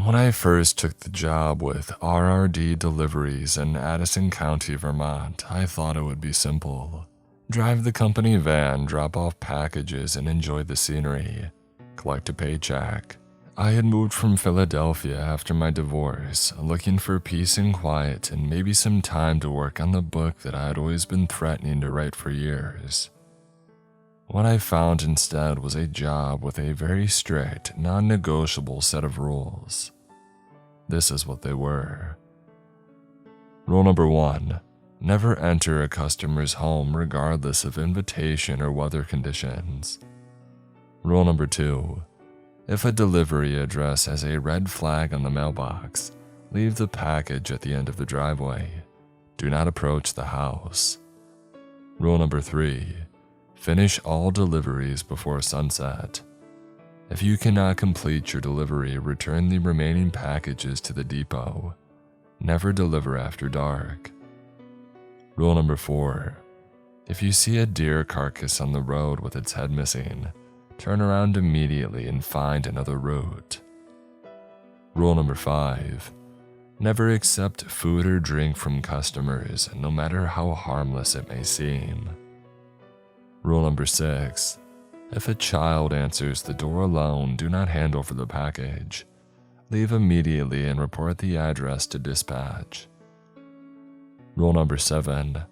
When I first took the job with RRD Deliveries in Addison County, Vermont, I thought it would be simple. Drive the company van, drop off packages, and enjoy the scenery. Collect a paycheck. I had moved from Philadelphia after my divorce, looking for peace and quiet and maybe some time to work on the book that I had always been threatening to write for years. What I found instead was a job with a very strict, non-negotiable set of rules. This is what they were. Rule number 1. Never enter a customer's home regardless of invitation or weather conditions. Rule number 2. If a delivery address has a red flag on the mailbox, leave the package at the end of the driveway. Do not approach the house. Rule number 3. Finish all deliveries before sunset. If you cannot complete your delivery, return the remaining packages to the depot. Never deliver after dark. Rule number 4. If you see a deer carcass on the road with its head missing, turn around immediately and find another route. Rule number 5. Never accept food or drink from customers, no matter how harmless it may seem. Rule number 6. If a child answers the door alone, do not hand over the package. Leave immediately and report the address to dispatch. Rule number 7.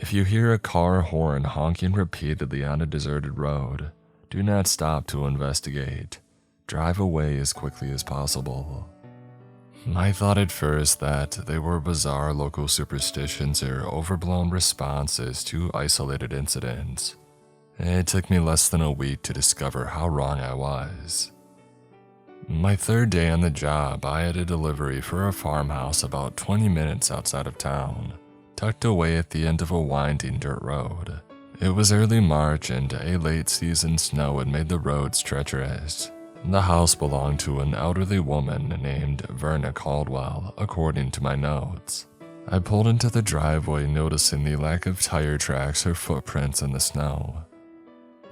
If you hear a car horn honking repeatedly on a deserted road, do not stop to investigate. Drive away as quickly as possible. I thought at first that they were bizarre local superstitions or overblown responses to isolated incidents. It took me less than a week to discover how wrong I was. My third day on the job, I had a delivery for a farmhouse about 20 minutes outside of town, tucked away at the end of a winding dirt road. It was early March and a late season snow had made the roads treacherous. The house belonged to an elderly woman named Verna Caldwell, according to my notes. I pulled into the driveway, noticing the lack of tire tracks or footprints in the snow.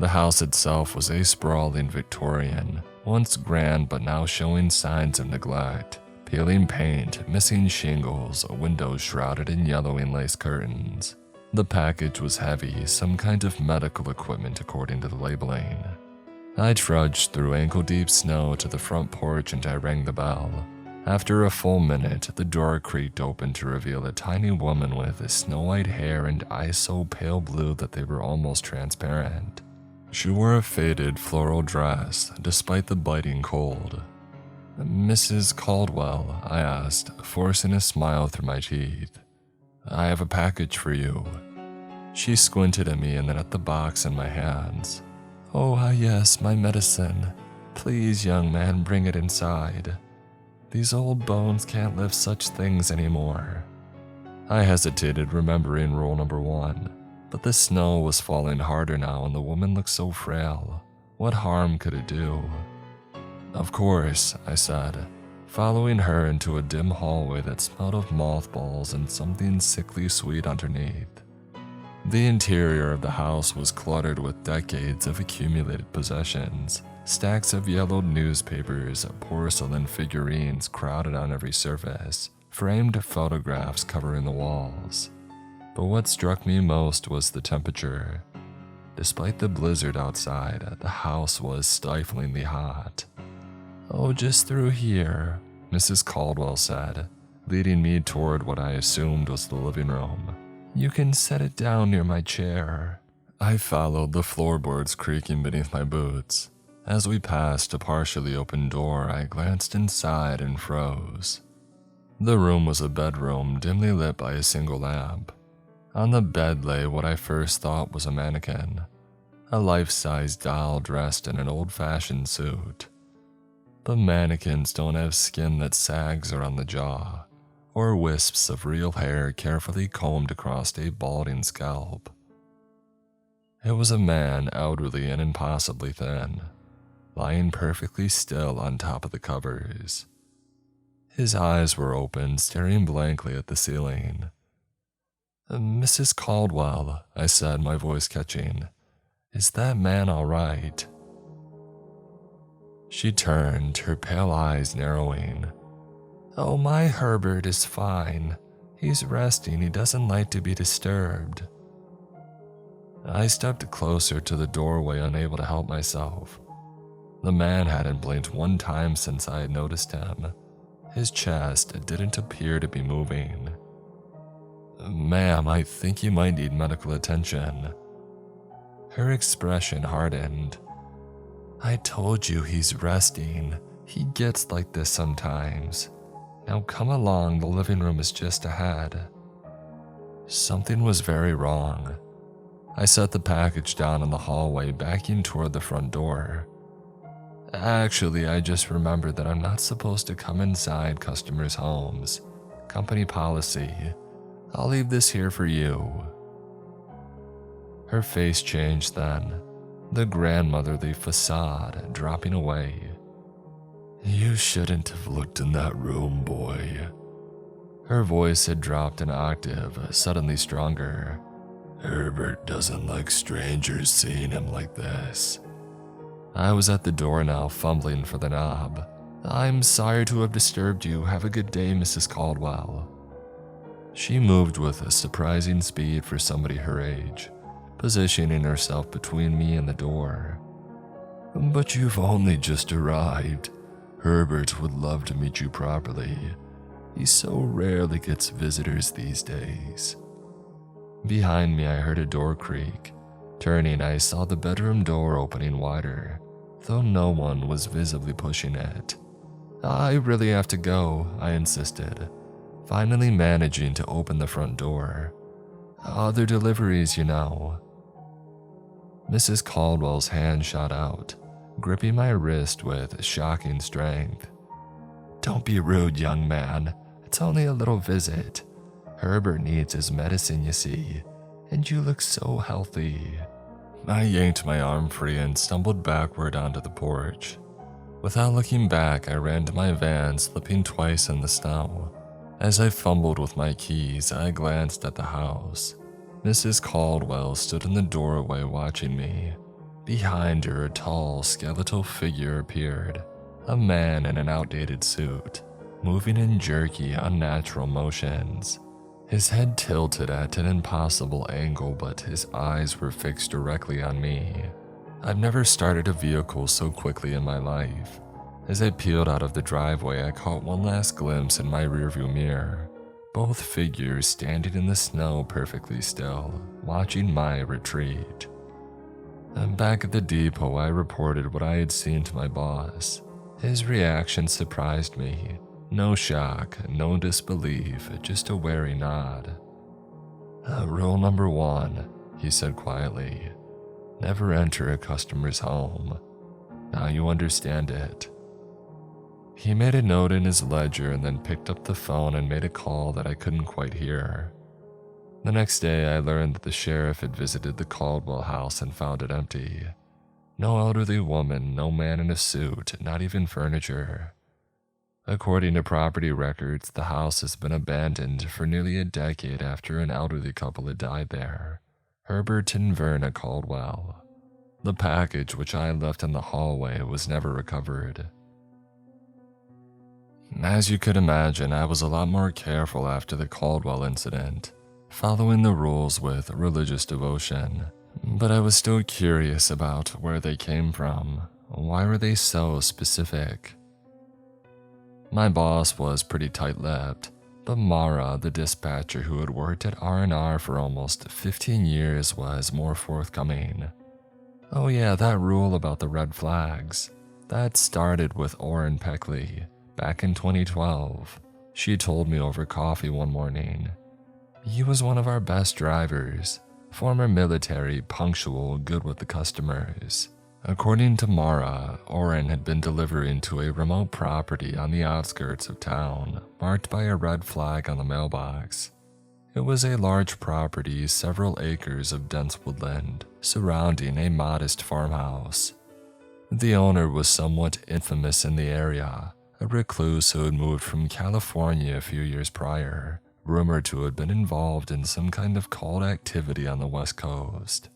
The house itself was a sprawling Victorian, once grand but now showing signs of neglect. Peeling paint, missing shingles, windows shrouded in yellowing lace curtains. The package was heavy, some kind of medical equipment according to the labeling. I trudged through ankle-deep snow to the front porch and I rang the bell. After a full minute, the door creaked open to reveal a tiny woman with snow-white hair and eyes so pale blue that they were almost transparent. She wore a faded floral dress, despite the biting cold. "Mrs. Caldwell," I asked, forcing a smile through my teeth. "I have a package for you." She squinted at me and then at the box in my hands. "Oh, yes, my medicine. Please, young man, bring it inside. These old bones can't lift such things anymore." I hesitated, remembering rule number 1. But the snow was falling harder now and the woman looked so frail. What harm could it do? "Of course," I said, following her into a dim hallway that smelled of mothballs and something sickly sweet underneath. The interior of the house was cluttered with decades of accumulated possessions. Stacks of yellowed newspapers, porcelain figurines crowded on every surface, framed photographs covering the walls. But what struck me most was the temperature. Despite the blizzard outside, the house was stiflingly hot. "Oh, just through here," Mrs. Caldwell said, leading me toward what I assumed was the living room. "You can set it down near my chair." I followed, the floorboards creaking beneath my boots. As we passed a partially open door, I glanced inside and froze. The room was a bedroom, dimly lit by a single lamp. On the bed lay what I first thought was a mannequin, a life-size doll dressed in an old-fashioned suit. But mannequins don't have skin that sags around the jaw, or wisps of real hair carefully combed across a balding scalp. It was a man, elderly and impossibly thin, lying perfectly still on top of the covers. His eyes were open, staring blankly at the ceiling. "Mrs. Caldwell," I said, my voice catching, "is that man all right?" She turned, her pale eyes narrowing. "Oh, my Herbert is fine. He's resting, he doesn't like to be disturbed." I stepped closer to the doorway, unable to help myself. The man hadn't blinked one time since I had noticed him. His chest didn't appear to be moving. "Ma'am, I think you might need medical attention." Her expression hardened. "I told you he's resting. He gets like this sometimes. Now come along, the living room is just ahead." Something was very wrong. I set the package down in the hallway, backing toward the front door. "Actually, I just remembered that I'm not supposed to come inside customers' homes. Company policy. I'll leave this here for you." Her face changed then, the grandmotherly facade dropping away. "You shouldn't have looked in that room, boy." Her voice had dropped an octave, suddenly stronger. "Herbert doesn't like strangers seeing him like this." I was at the door now, fumbling for the knob. "I'm sorry to have disturbed you. Have a good day, Mrs. Caldwell." She moved with a surprising speed for somebody her age, positioning herself between me and the door. "But you've only just arrived. Herbert would love to meet you properly. He so rarely gets visitors these days." Behind me, I heard a door creak. Turning, I saw the bedroom door opening wider, though no one was visibly pushing it. "I really have to go," I insisted, finally managing to open the front door. "Other deliveries, you know." Mrs. Caldwell's hand shot out, gripping my wrist with shocking strength. "Don't be rude, young man. It's only a little visit. Herbert needs his medicine, you see, and you look so healthy." I yanked my arm free and stumbled backward onto the porch. Without looking back, I ran to my van, slipping twice in the snow. As I fumbled with my keys, I glanced at the house. Mrs. Caldwell stood in the doorway watching me. Behind her, a tall, skeletal figure appeared, a man in an outdated suit, moving in jerky, unnatural motions. His head tilted at an impossible angle, but his eyes were fixed directly on me. I've never started a vehicle so quickly in my life. As I peeled out of the driveway, I caught one last glimpse in my rearview mirror. Both figures standing in the snow perfectly still, watching my retreat. Back at the depot, I reported what I had seen to my boss. His reaction surprised me. No shock, no disbelief, just a wary nod. "Rule number 1, he said quietly. Never enter a customer's home. Now you understand it." He made a note in his ledger and then picked up the phone and made a call that I couldn't quite hear. The next day, I learned that the sheriff had visited the Caldwell house and found it empty. No elderly woman, no man in a suit, not even furniture. According to property records, the house has been abandoned for nearly a decade after an elderly couple had died there, Herbert and Verna Caldwell. The package which I left in the hallway was never recovered. As you could imagine, I was a lot more careful after the Caldwell incident, following the rules with religious devotion. But I was still curious about where they came from. Why were they so specific? My boss was pretty tight-lipped, but Mara, the dispatcher who had worked at R&R for almost 15 years, was more forthcoming. "Oh yeah, that rule about the red flags. That started with Orrin Peckley, back in 2012. She told me over coffee one morning. He was one of our best drivers, former military, punctual, good with the customers. According to Mara, Orrin had been delivering to a remote property on the outskirts of town, marked by a red flag on the mailbox. It was a large property, several acres of dense woodland, surrounding a modest farmhouse. The owner was somewhat infamous in the area, a recluse who had moved from California a few years prior, rumored to have been involved in some kind of cult activity on the West Coast.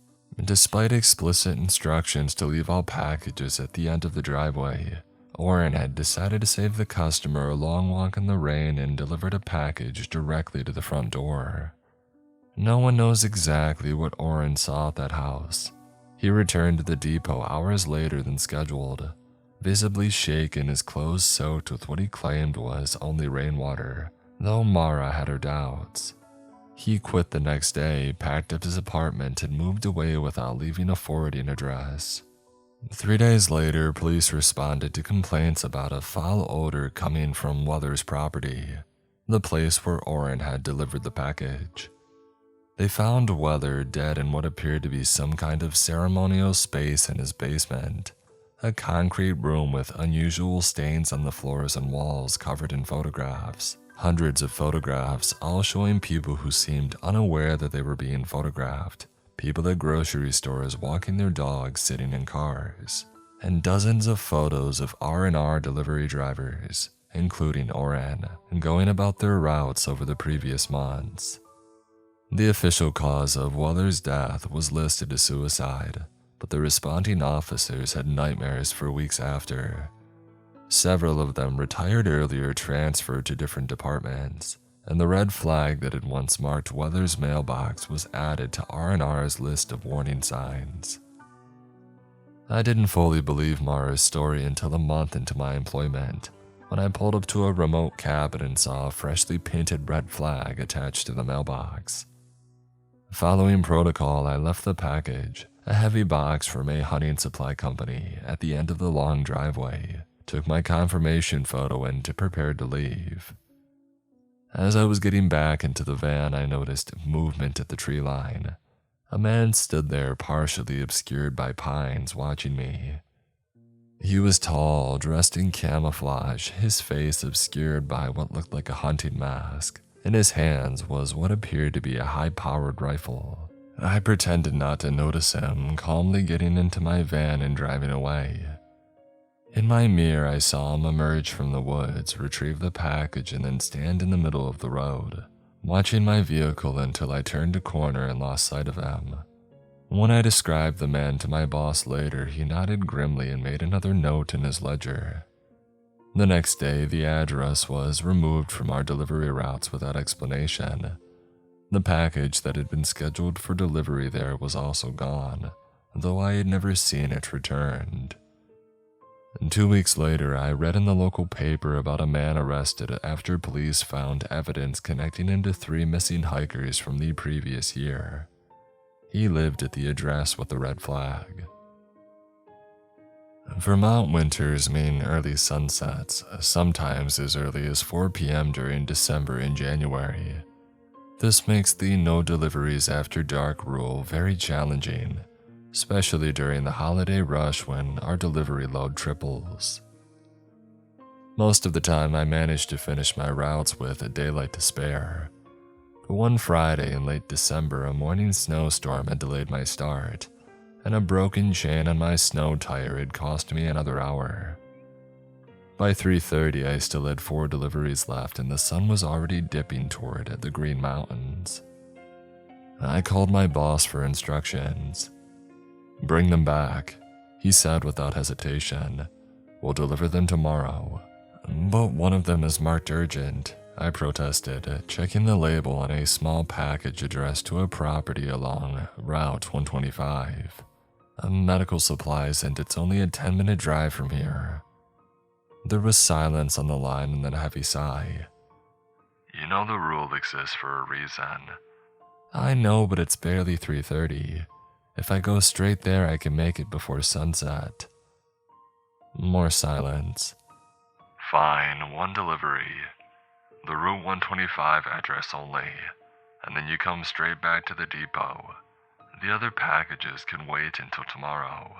Despite explicit instructions to leave all packages at the end of the driveway, Oren had decided to save the customer a long walk in the rain and delivered a package directly to the front door. No one knows exactly what Oren saw at that house. He returned to the depot hours later than scheduled, visibly shaken, his clothes soaked with what he claimed was only rainwater, though Mara had her doubts. He quit the next day, packed up his apartment, and moved away without leaving a forwarding address. 3 days later, police responded to complaints about a foul odor coming from Willards' property, the place where Oren had delivered the package. They found Willard dead in what appeared to be some kind of ceremonial space in his basement, a concrete room with unusual stains on the floors and walls covered in photographs. Hundreds of photographs, all showing people who seemed unaware that they were being photographed, people at grocery stores walking their dogs sitting in cars, and dozens of photos of R&R delivery drivers, including Oren, going about their routes over the previous months. The official cause of Willard's death was listed as suicide, but the responding officers had nightmares for weeks after. Several of them retired early or transferred to different departments, and the red flag that had once marked Willard's mailbox was added to R&R's list of warning signs. I didn't fully believe Mara's story until a month into my employment, when I pulled up to a remote cabin and saw a freshly painted red flag attached to the mailbox. Following protocol, I left the package, a heavy box from a hunting supply company, at the end of the long driveway, took my confirmation photo and prepared to leave. As I was getting back into the van, I noticed movement at the tree line. A man stood there partially obscured by pines watching me. He was tall, dressed in camouflage, his face obscured by what looked like a hunting mask. In his hands was what appeared to be a high-powered rifle. I pretended not to notice him, calmly getting into my van and driving away. In my mirror, I saw him emerge from the woods, retrieve the package, and then stand in the middle of the road, watching my vehicle until I turned a corner and lost sight of him. When I described the man to my boss later, he nodded grimly and made another note in his ledger. The next day, the address was removed from our delivery routes without explanation. The package that had been scheduled for delivery there was also gone, though I had never seen it returned. 2 weeks later, I read in the local paper about a man arrested after police found evidence connecting him to 3 missing hikers from the previous year. He lived at the address with the red flag. Vermont winters mean early sunsets, sometimes as early as 4 p.m. during December and January. This makes the no deliveries after dark rule very challenging, especially during the holiday rush when our delivery load triples. Most of the time I managed to finish my routes with a daylight to spare. But one Friday in late December, a morning snowstorm had delayed my start, and a broken chain on my snow tire had cost me another hour. By 3:30, I still had 4 deliveries left and the sun was already dipping toward the Green Mountains. I called my boss for instructions. "Bring them back," he said without hesitation. "We'll deliver them tomorrow." "But one of them is marked urgent," I protested, checking the label on a small package addressed to a property along Route 125. "Medical supplies, and it's only a 10-minute drive from here." There was silence on the line and then a heavy sigh. "You know the rule exists for a reason." "I know, but it's barely 3:30. If I go straight there, I can make it before sunset." More silence. "Fine, 1 delivery. The Route 125 address only, and then you come straight back to the depot. The other packages can wait until tomorrow."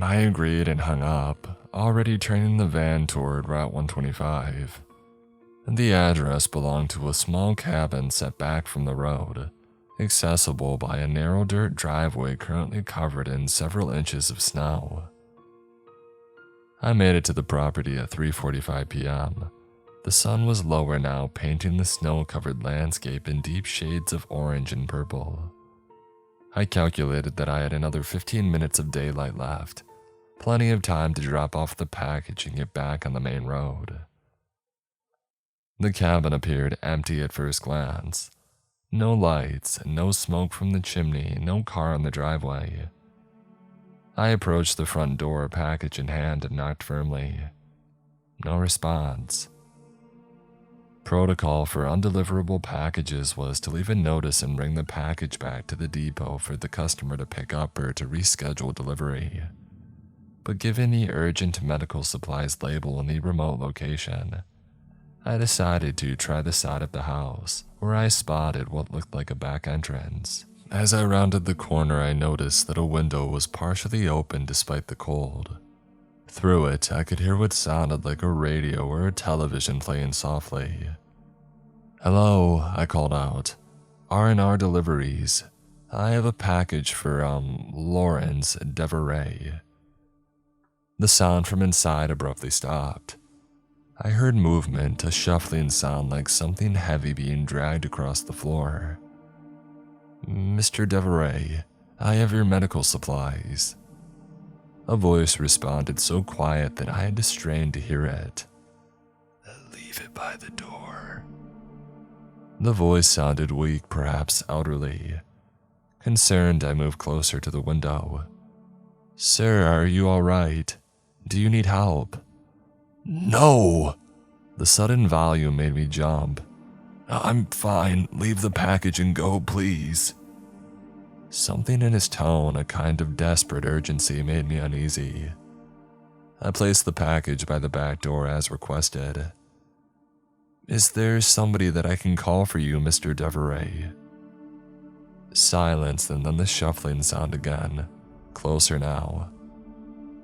I agreed and hung up, already turning the van toward Route 125. The address belonged to a small cabin set back from the road, accessible by a narrow dirt driveway currently covered in several inches of snow. I made it to the property at 3:45 p.m. The sun was lower now, painting the snow-covered landscape in deep shades of orange and purple. I calculated that I had another 15 minutes of daylight left, Plenty of time to drop off the package and get back on the main road. The cabin appeared empty at first glance. No lights, no smoke from the chimney, no car on the driveway. I approached the front door, package in hand, and knocked firmly. No response. Protocol for undeliverable packages was to leave a notice and bring the package back to the depot for the customer to pick up or to reschedule delivery. But given the urgent medical supplies label in the remote location, I decided to try the side of the house, where I spotted what looked like a back entrance. As I rounded the corner, I noticed that a window was partially open despite the cold. Through it, I could hear what sounded like a radio or a television playing softly. "Hello," I called out. "R&R Deliveries. I have a package for, Lawrence Deveray." The sound from inside abruptly stopped. I heard movement, a shuffling sound like something heavy being dragged across the floor. "Mr. Deveray, I have your medical supplies." A voice responded so quiet that I had to strain to hear it. "Leave it by the door." The voice sounded weak, perhaps elderly. Concerned, I moved closer to the window. "Sir, are you all right? Do you need help?" "No!" The sudden volume made me jump. "I'm fine. Leave the package and go, please." Something in his tone, a kind of desperate urgency, made me uneasy. I placed the package by the back door as requested. "Is there somebody that I can call for you, Mr. Deveray?" Silence, and then the shuffling sound again. Closer now.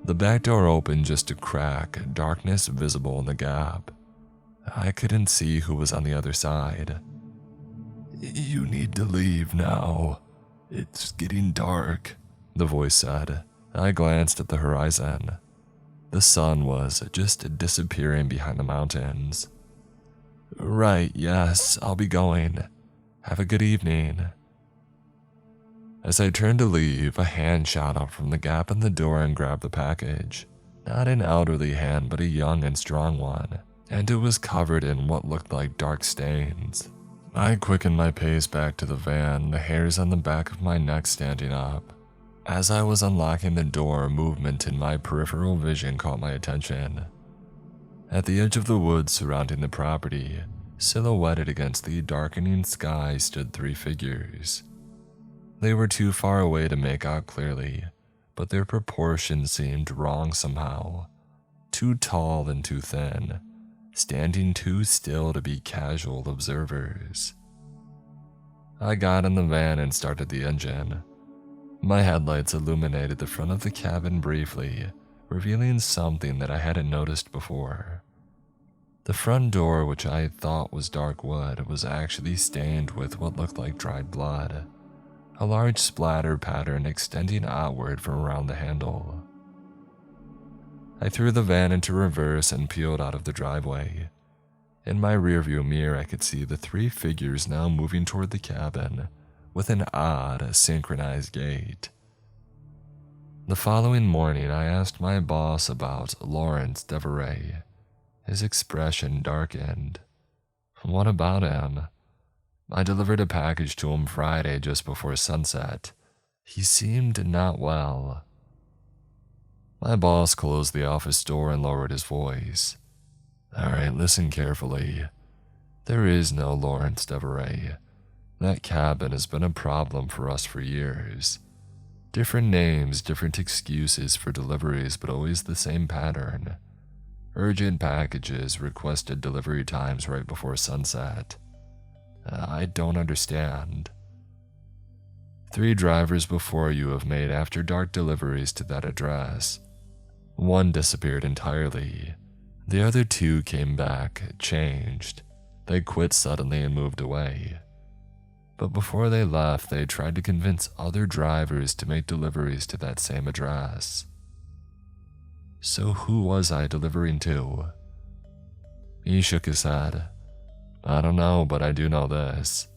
The back door opened just a crack, darkness visible in the gap. I couldn't see who was on the other side. "You need to leave now. It's getting dark," the voice said. I glanced at the horizon. The sun was just disappearing behind the mountains. "Right, yes, I'll be going. Have a good evening." As I turned to leave, a hand shot out from the gap in the door and grabbed the package. Not an elderly hand, but a young and strong one, and it was covered in what looked like dark stains. I quickened my pace back to the van, the hairs on the back of my neck standing up. As I was unlocking the door, movement in my peripheral vision caught my attention. At the edge of the woods surrounding the property, silhouetted against the darkening sky, stood 3 figures. They were too far away to make out clearly, but their proportions seemed wrong somehow. Too tall and too thin, standing too still to be casual observers. I got in the van and started the engine. My headlights illuminated the front of the cabin briefly, revealing something that I hadn't noticed before. The front door, which I thought was dark wood, was actually stained with what looked like dried blood, a large splatter pattern extending outward from around the handle. I threw the van into reverse and peeled out of the driveway. In my rearview mirror, I could see the 3 figures now moving toward the cabin with an odd, synchronized gait. The following morning, I asked my boss about Lawrence Deveray. His expression darkened. "What about him?" "I delivered a package to him Friday just before sunset. He seemed not well." My boss closed the office door and lowered his voice. "All right, listen carefully. There is no Lawrence Deveray. That cabin has been a problem for us for years. Different names, different excuses for deliveries, but always the same pattern. Urgent packages, requested delivery times right before sunset. I don't understand. 3 drivers before you have made after dark deliveries to that address. 1 disappeared entirely. The other 2 came back, changed. They quit suddenly and moved away. But before they left, they tried to convince other drivers to make deliveries to that same address. So who was I delivering to?" He shook his head. "I don't know, but I do know this.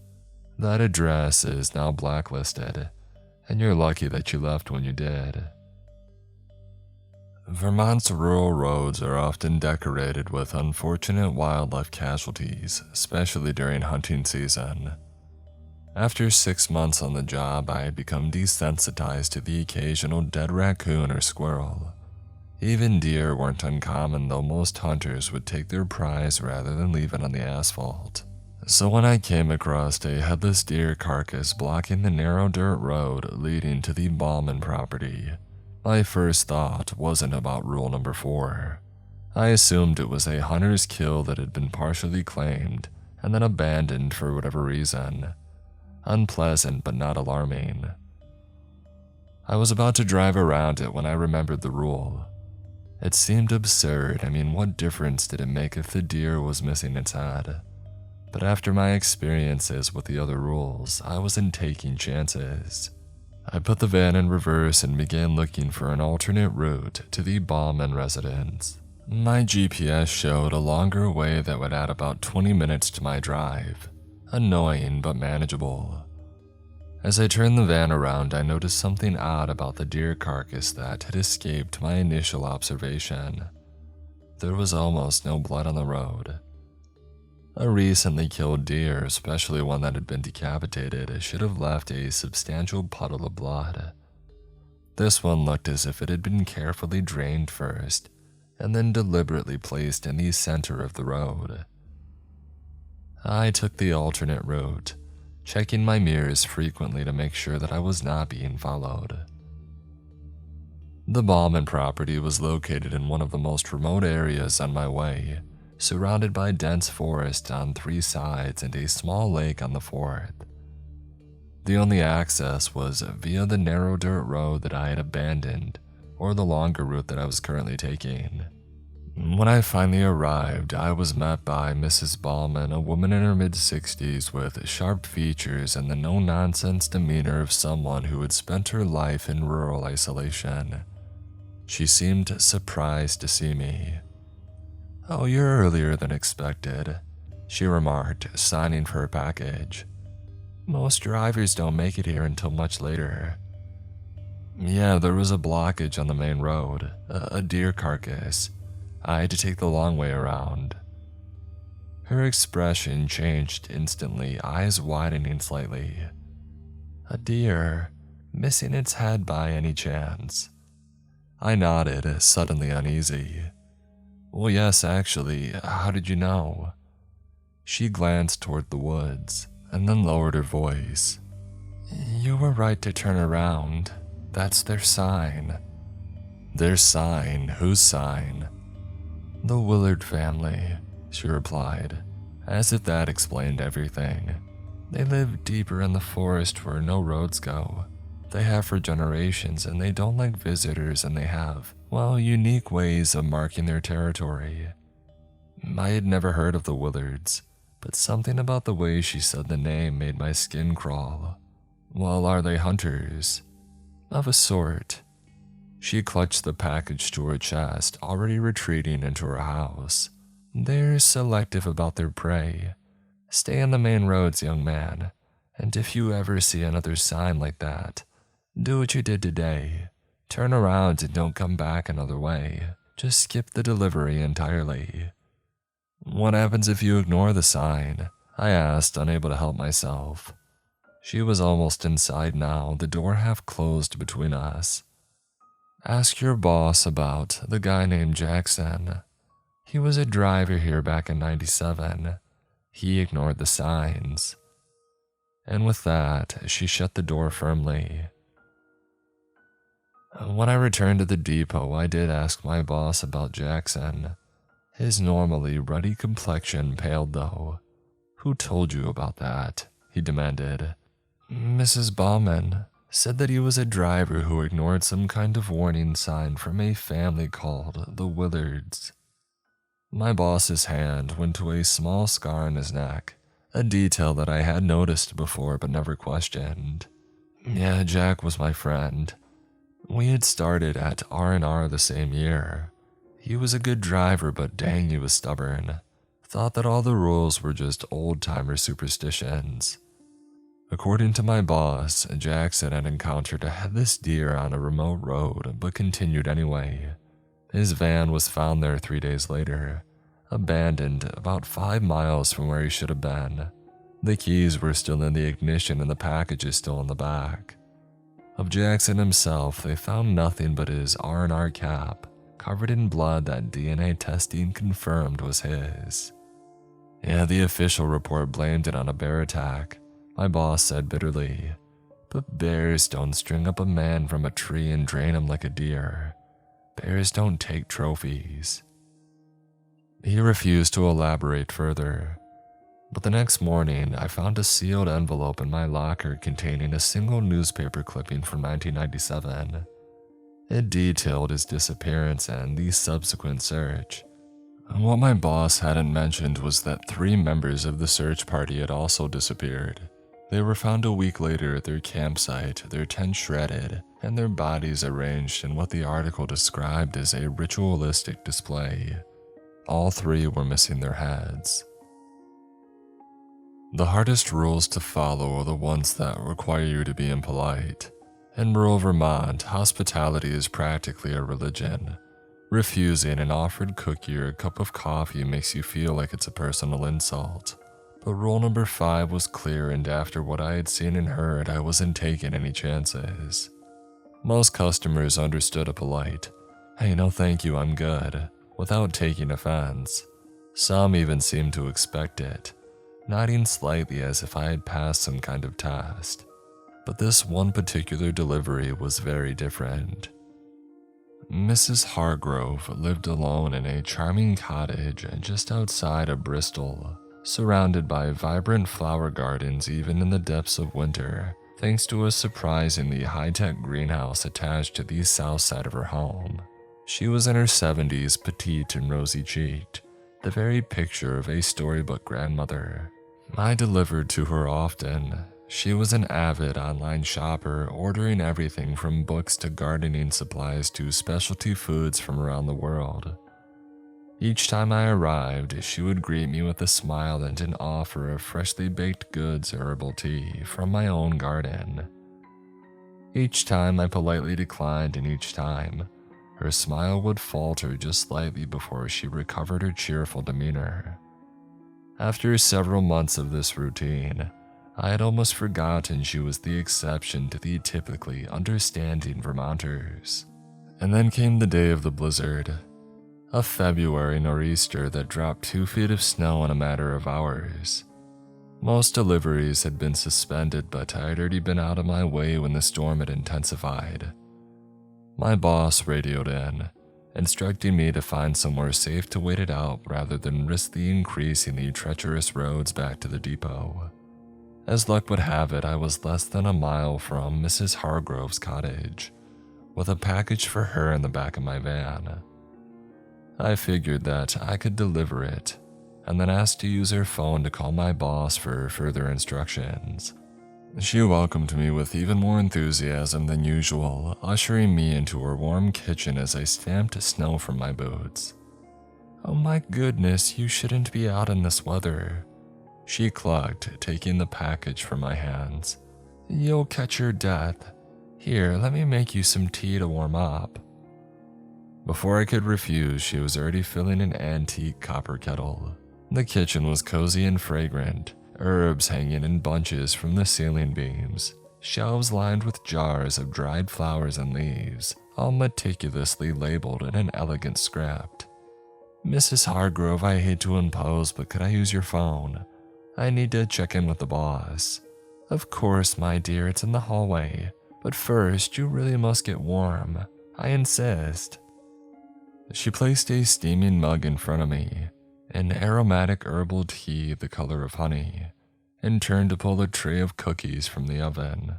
That address is now blacklisted, and you're lucky that you left when you did." Vermont's rural roads are often decorated with unfortunate wildlife casualties, especially during hunting season. After 6 months on the job, I had become desensitized to the occasional dead raccoon or squirrel. Even deer weren't uncommon, though most hunters would take their prize rather than leave it on the asphalt. So when I came across a headless deer carcass blocking the narrow dirt road leading to the Ballman property, my first thought wasn't about rule number 4. I assumed it was a hunter's kill that had been partially claimed and then abandoned for whatever reason. Unpleasant but not alarming. I was about to drive around it when I remembered the rule. It seemed absurd. I mean, what difference did it make if the deer was missing its head? But after my experiences with the other rules, I wasn't taking chances. I put the van in reverse and began looking for an alternate route to the Ballman residence. My GPS showed a longer way that would add about 20 minutes to my drive. Annoying but manageable. As I turned the van around, I noticed something odd about the deer carcass that had escaped my initial observation. There was almost no blood on the road. A recently killed deer, especially one that had been decapitated, should have left a substantial puddle of blood. This one looked as if it had been carefully drained first, and then deliberately placed in the center of the road. I took the alternate route, checking my mirrors frequently to make sure that I was not being followed. The Ballman property was located in one of the most remote areas on my way, surrounded by dense forest on 3 sides and a small lake on the 4th. The only access was via the narrow dirt road that I had abandoned, or the longer route that I was currently taking. When I finally arrived, I was met by Mrs. Ballman, a woman in her mid-60s with sharp features and the no-nonsense demeanor of someone who had spent her life in rural isolation. She seemed surprised to see me. "Oh, you're earlier than expected," she remarked, signing for her package. "Most drivers don't make it here until much later." "Yeah, there was a blockage on the main road, a deer carcass. I had to take the long way around." Her expression changed instantly, eyes widening slightly. "A deer? Missing its head by any chance?" I nodded, suddenly uneasy. "Well, yes, actually. How did you know?" She glanced toward the woods, and then lowered her voice. "You were right to turn around. That's their sign." "Their sign? Whose sign?" "The Willard family," she replied, as if that explained everything. "They live deeper in the forest where no roads go. They have for generations, and they don't like visitors, and they have, well, unique ways of marking their territory." I had never heard of the Willards, but something about the way she said the name made my skin crawl. "Well, are they hunters?" "Of a sort." She clutched the package to her chest, already retreating into her house. "They're selective about their prey. Stay on the main roads, young man, and if you ever see another sign like that, do what you did today. Turn around and don't come back another way. Just skip the delivery entirely." "What happens if you ignore the sign?" I asked, unable to help myself. She was almost inside now, the door half closed between us. "Ask your boss about the guy named Jackson. He was a driver here back in '97. He ignored the signs." And with that, she shut the door firmly. When I returned to the depot, I did ask my boss about Jackson. His normally ruddy complexion paled though. "Who told you about that?" he demanded. "Mrs. Ballman said that he was a driver who ignored some kind of warning sign from a family called the Willards." My boss's hand went to a small scar on his neck, a detail that I had noticed before but never questioned. "Yeah, Jack was my friend. We had started at R&R the same year. He was a good driver, but dang, he was stubborn. Thought that all the rules were just old-timer superstitions." According to my boss, Jackson had encountered a headless deer on a remote road, but continued anyway. His van was found there 3 days later, abandoned about 5 miles from where he should have been. The keys were still in the ignition and the packages still in the back. Of Jackson himself, they found nothing but his R&R cap, covered in blood that DNA testing confirmed was his. Yeah, the official report blamed it on a bear attack, my boss said bitterly. But bears don't string up a man from a tree and drain him like a deer. Bears don't take trophies. He refused to elaborate further. But the next morning, I found a sealed envelope in my locker containing a single newspaper clipping from 1997. It detailed his disappearance and the subsequent search. What my boss hadn't mentioned was that 3 members of the search party had also disappeared. They were found a week later at their campsite, their tent shredded, and their bodies arranged in what the article described as a ritualistic display. All 3 were missing their heads. The hardest rules to follow are the ones that require you to be impolite. In rural Vermont, hospitality is practically a religion. Refusing an offered cookie or a cup of coffee makes you feel like it's a personal insult. But rule number 5 was clear, and after what I had seen and heard, I wasn't taking any chances. Most customers understood a polite, "Hey, no thank you, I'm good," without taking offense. Some even seemed to expect it, nodding slightly as if I had passed some kind of test. But this one particular delivery was very different. Mrs. Hargrove lived alone in a charming cottage just outside of Bristol, surrounded by vibrant flower gardens even in the depths of winter, thanks to a surprisingly high-tech greenhouse attached to the south side of her home. She was in her 70s, petite and rosy-cheeked, the very picture of a storybook grandmother. I delivered to her often. She was an avid online shopper, ordering everything from books to gardening supplies to specialty foods from around the world. Each time I arrived, she would greet me with a smile and an offer of freshly baked goods or herbal tea from my own garden. Each time I politely declined, and each time, her smile would falter just slightly before she recovered her cheerful demeanor. After several months of this routine, I had almost forgotten she was the exception to the typically understanding Vermonters. And then came the day of the blizzard. A February nor'easter that dropped 2 feet of snow in a matter of hours. Most deliveries had been suspended, but I had already been out of my way when the storm had intensified. My boss radioed in, instructing me to find somewhere safe to wait it out rather than risk the increasingly treacherous roads back to the depot. As luck would have it, I was less than a mile from Mrs. Hargrove's cottage, with a package for her in the back of my van. I figured that I could deliver it, and then asked to use her phone to call my boss for further instructions. She welcomed me with even more enthusiasm than usual, ushering me into her warm kitchen as I stamped snow from my boots. "Oh my goodness, you shouldn't be out in this weather," she clucked, taking the package from my hands. "You'll catch your death. Here, let me make you some tea to warm up." Before I could refuse, she was already filling an antique copper kettle. The kitchen was cozy and fragrant, herbs hanging in bunches from the ceiling beams, shelves lined with jars of dried flowers and leaves, all meticulously labeled in an elegant script. "Mrs. Hargrove, I hate to impose, but could I use your phone? I need to check in with the boss." "Of course, my dear, it's in the hallway. But first, you really must get warm. I insist." She placed a steaming mug in front of me, an aromatic herbal tea the color of honey, and turned to pull a tray of cookies from the oven.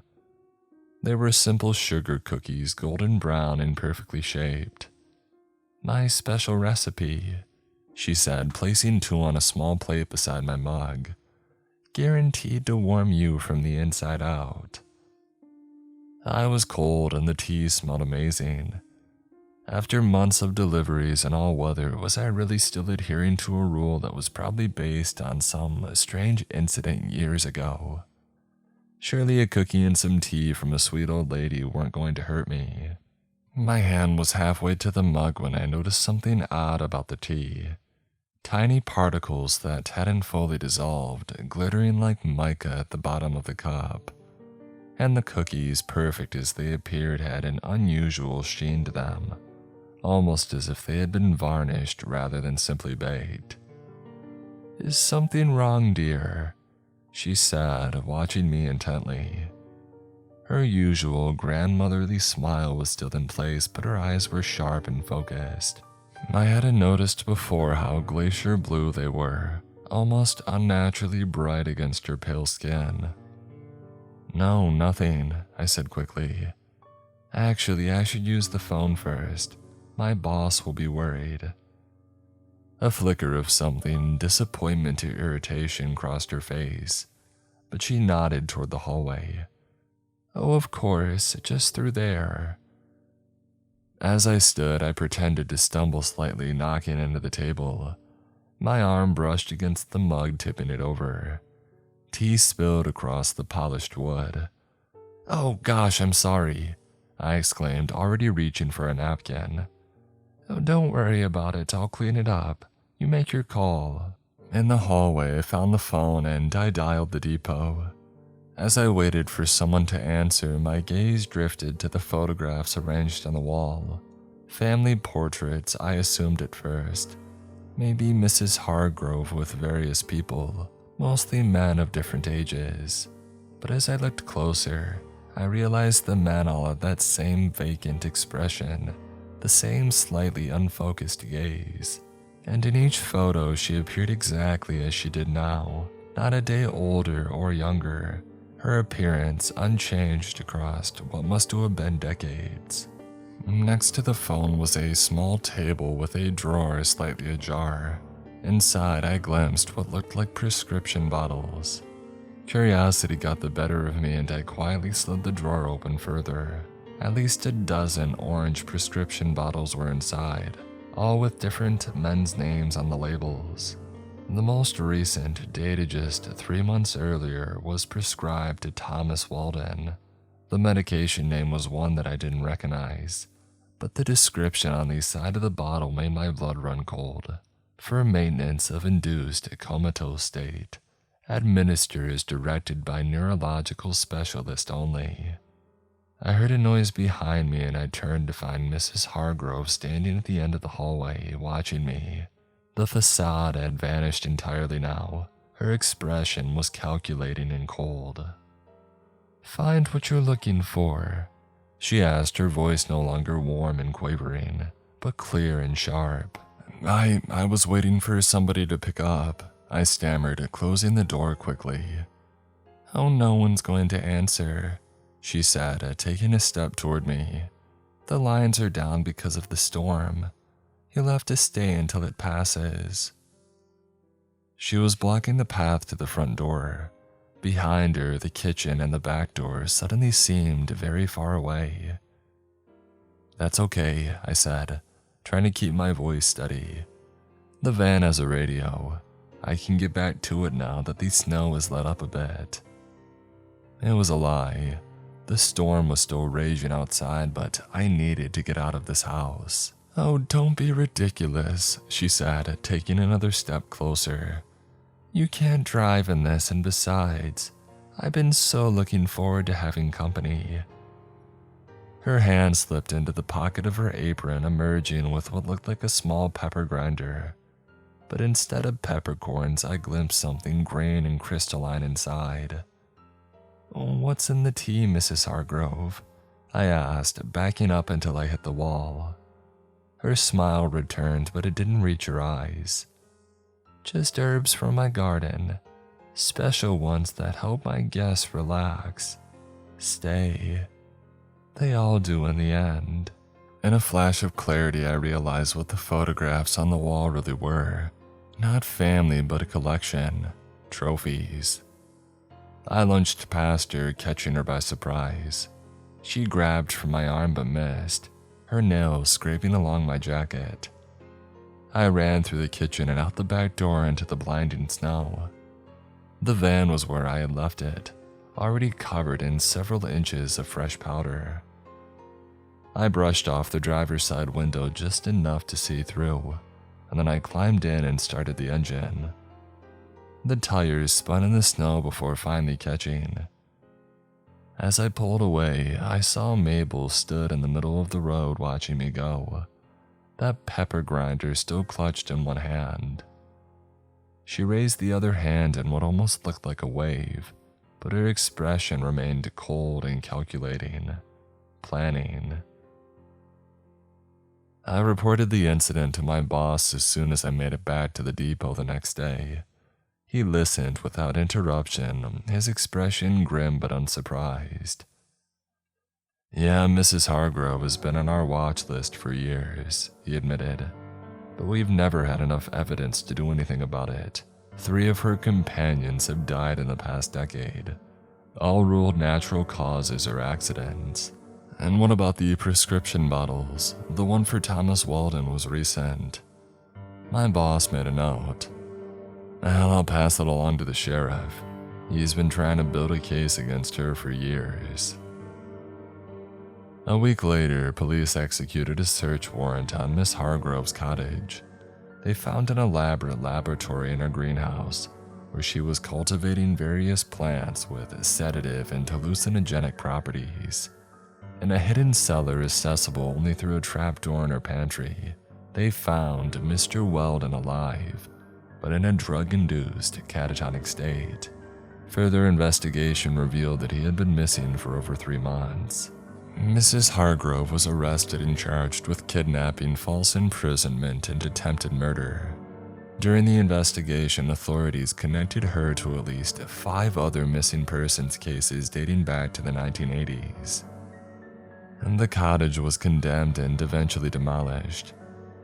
They were simple sugar cookies, golden brown and perfectly shaped. "My special recipe," she said, placing 2 on a small plate beside my mug. "Guaranteed to warm you from the inside out." I was cold and the tea smelled amazing. After months of deliveries in all weather, was I really still adhering to a rule that was probably based on some strange incident years ago? Surely a cookie and some tea from a sweet old lady weren't going to hurt me. My hand was halfway to the mug when I noticed something odd about the tea. Tiny particles that hadn't fully dissolved, glittering like mica at the bottom of the cup. And the cookies, perfect as they appeared, had an unusual sheen to them, almost as if they had been varnished rather than simply baked. "Is something wrong, dear?" she said, watching me intently. Her usual grandmotherly smile was still in place, but her eyes were sharp and focused. I hadn't noticed before how glacier blue they were, almost unnaturally bright against her pale skin. "No, nothing," I said quickly. "Actually, I should use the phone first. My boss will be worried." A flicker of something, disappointment to irritation, crossed her face, but she nodded toward the hallway. "Oh, of course, just through there." As I stood, I pretended to stumble slightly, knocking into the table. My arm brushed against the mug, tipping it over. Tea spilled across the polished wood. "Oh gosh, I'm sorry," I exclaimed, already reaching for a napkin. "Oh, don't worry about it, I'll clean it up. You make your call." In the hallway, I found the phone and I dialed the depot. As I waited for someone to answer, my gaze drifted to the photographs arranged on the wall. Family portraits, I assumed at first. Maybe Mrs. Hargrove with various people, mostly men of different ages. But as I looked closer, I realized the men all had that same vacant expression, the same slightly unfocused gaze. And in each photo, she appeared exactly as she did now, not a day older or younger. Her appearance unchanged across what must have been decades. Next to the phone was a small table with a drawer slightly ajar. Inside, I glimpsed what looked like prescription bottles. Curiosity got the better of me and I quietly slid the drawer open further. At least a dozen orange prescription bottles were inside, all with different men's names on the labels. The most recent, dated just 3 months earlier, was prescribed to Thomas Walden. The medication name was one that I didn't recognize, but the description on the side of the bottle made my blood run cold. For maintenance of induced comatose state, administer is directed by neurological specialist only. I heard a noise behind me and I turned to find Mrs. Hargrove standing at the end of the hallway, watching me. The facade had vanished entirely now. Her expression was calculating and cold. "Find what you're looking for?" she asked, her voice no longer warm and quavering, but clear and sharp. I was waiting for somebody to pick up," I stammered, closing the door quickly. "Oh, no one's going to answer," she said, taking a step toward me. "The lines are down because of the storm. You'll have to stay until it passes." She was blocking the path to the front door. Behind her, the kitchen and the back door suddenly seemed very far away. "That's okay," I said, trying to keep my voice steady. "The van has a radio. I can get back to it now that the snow has let up a bit." It was a lie. The storm was still raging outside, but I needed to get out of this house. "Oh, don't be ridiculous," she said, taking another step closer. "You can't drive in this, and besides, I've been so looking forward to having company." Her hand slipped into the pocket of her apron, emerging with what looked like a small pepper grinder. But instead of peppercorns, I glimpsed something green and crystalline inside. "What's in the tea, Mrs. Hargrove?" I asked, backing up until I hit the wall. Her smile returned, but it didn't reach her eyes. "Just herbs from my garden. Special ones that help my guests relax. Stay. They all do in the end." In a flash of clarity, I realized what the photographs on the wall really were. Not family, but a collection. Trophies. I lunged past her, catching her by surprise. She grabbed for my arm but missed, her nails scraping along my jacket. I ran through the kitchen and out the back door into the blinding snow. The van was where I had left it, already covered in several inches of fresh powder. I brushed off the driver's side window just enough to see through, and then I climbed in and started the engine. The tires spun in the snow before finally catching. As I pulled away, I saw Mabel stood in the middle of the road watching me go, that pepper grinder still clutched in one hand. She raised the other hand in what almost looked like a wave, but her expression remained cold and calculating, planning. I reported the incident to my boss as soon as I made it back to the depot the next day. He listened without interruption, his expression grim but unsurprised. "Yeah, Mrs. Hargrove has been on our watch list for years," he admitted, "but we've never had enough evidence to do anything about it. 3 of her companions have died in the past decade, all ruled natural causes or accidents. And what about the prescription bottles? The one for Thomas Walden was recent." My boss made a note. "Well, I'll pass it along to the sheriff. He's been trying to build a case against her for years." A week later, police executed a search warrant on Miss Hargrove's cottage. They found an elaborate laboratory in her greenhouse, where she was cultivating various plants with sedative and hallucinogenic properties. In a hidden cellar accessible only through a trapdoor in her pantry, they found Mr. Weldon alive, but in a drug-induced catatonic state. Further investigation revealed that he had been missing for over 3 months. Mrs. Hargrove was arrested and charged with kidnapping, false imprisonment, and attempted murder. During the investigation, authorities connected her to at least 5 other missing persons cases dating back to the 1980s. And the cottage was condemned and eventually demolished.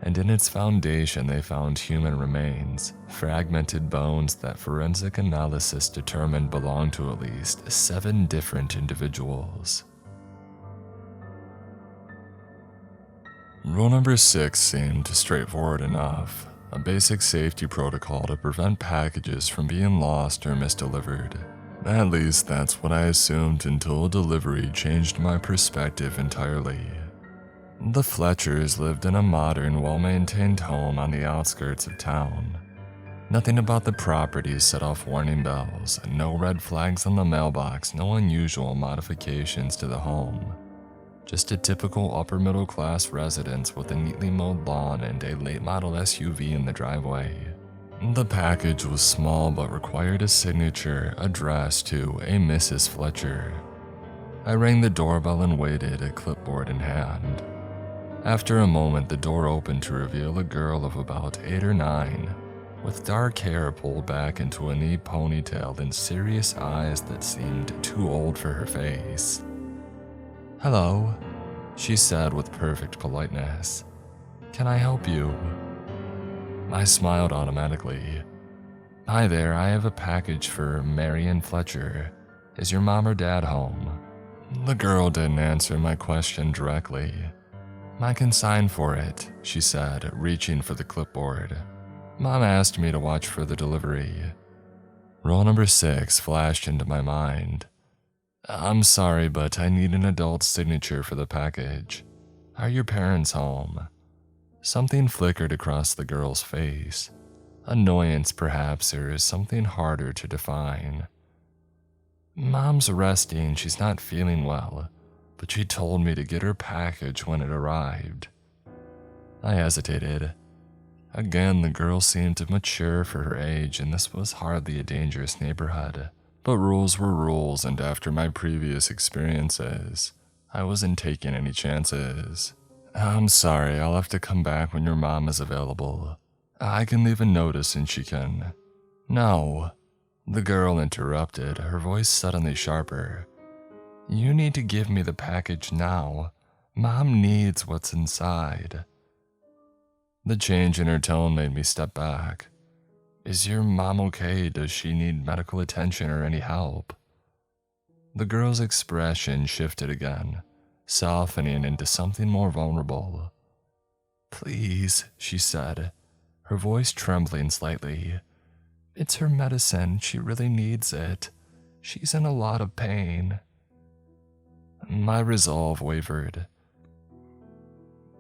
And in its foundation they found human remains, fragmented bones that forensic analysis determined belonged to at least 7 different individuals. Rule number 6 seemed straightforward enough, a basic safety protocol to prevent packages from being lost or misdelivered. At least that's what I assumed until delivery changed my perspective entirely. The Fletchers lived in a modern, well-maintained home on the outskirts of town. Nothing about the property set off warning bells, no red flags on the mailbox, no unusual modifications to the home. Just a typical upper-middle-class residence with a neatly mowed lawn and a late-model SUV in the driveway. The package was small but required a signature addressed to a Mrs. Fletcher. I rang the doorbell and waited, a clipboard in hand. After a moment, the door opened to reveal a girl of about 8 or 9, with dark hair pulled back into a neat ponytail and serious eyes that seemed too old for her face. "Hello," she said with perfect politeness. "Can I help you?" I smiled automatically. "Hi there, I have a package for Marion Fletcher. Is your mom or dad home?" The girl didn't answer my question directly. "I can sign for it," she said, reaching for the clipboard. "Mom asked me to watch for the delivery." Rule number 6 flashed into my mind. "I'm sorry, but I need an adult signature for the package. Are your parents home?" Something flickered across the girl's face. Annoyance, perhaps, or something harder to define. "Mom's resting, she's not feeling well, but she told me to get her package when it arrived." I hesitated. Again, the girl seemed mature for her age, and this was hardly a dangerous neighborhood. But rules were rules, and after my previous experiences, I wasn't taking any chances. "I'm sorry, I'll have to come back when your mom is available. I can leave a notice and she can." "No," the girl interrupted, her voice suddenly sharper. "You need to give me the package now. Mom needs what's inside." The change in her tone made me step back. "Is your mom okay? Does she need medical attention or any help?" The girl's expression shifted again, softening into something more vulnerable. "Please," she said, her voice trembling slightly. "It's her medicine. She really needs it. She's in a lot of pain." My resolve wavered.